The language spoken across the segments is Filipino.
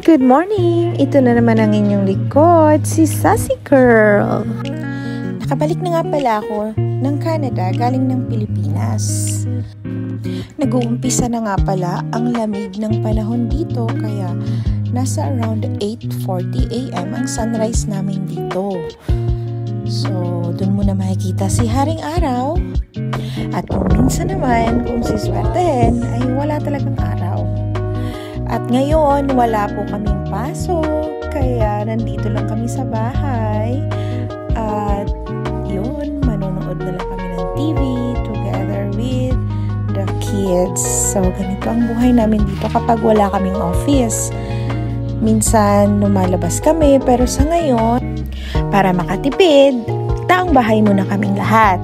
Good morning! Ito na naman ang inyong likod, si Sassy Girl. Nakabalik na nga pala ako ng Canada galing ng Pilipinas. Nag-uumpisa na nga pala ang lamig ng panahon dito kaya nasa around 8:40 AM ang sunrise namin dito. So, dun mo na makikita si Haring Araw. At kung minsan naman, kung siswertehin, ay wala talagang araw. At ngayon, wala po kaming pasok, kaya nandito lang kami sa bahay. At yun, manonood na lang kami ng TV together with the kids. So, ganito ang buhay namin dito kapag wala kaming office. Minsan, lumalabas kami, pero sa ngayon, para makatipid, taong bahay muna kaming lahat.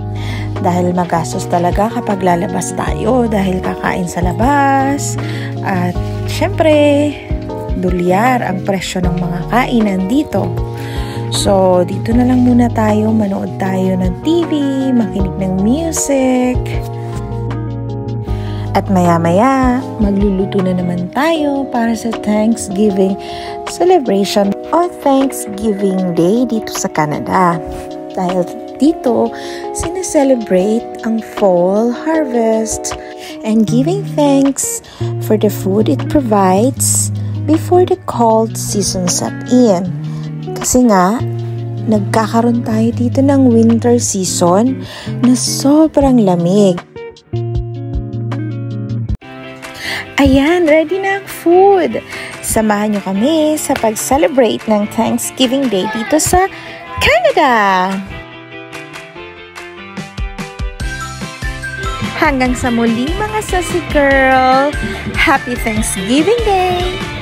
Dahil magastos talaga kapag lalabas tayo, dahil kakain sa labas. At syempre, dolyar ang presyo ng mga kainan dito. So, dito na lang muna tayo, manood tayo ng TV, makinig ng music. At maya-maya, magluluto na naman tayo para sa Thanksgiving celebration o Thanksgiving Day dito sa Canada. Dahil dito, sineselebrate ang fall harvest and giving thanks for the food it provides before the cold season set in. Kasi nga, nagkakaroon tayo dito ng winter season na sobrang lamig. Ayan, ready na ang food! Samahan nyo kami sa pag-celebrate ng Thanksgiving Day dito sa Canada! Hanggang sa muli mga Sassy Girl! Happy Thanksgiving Day!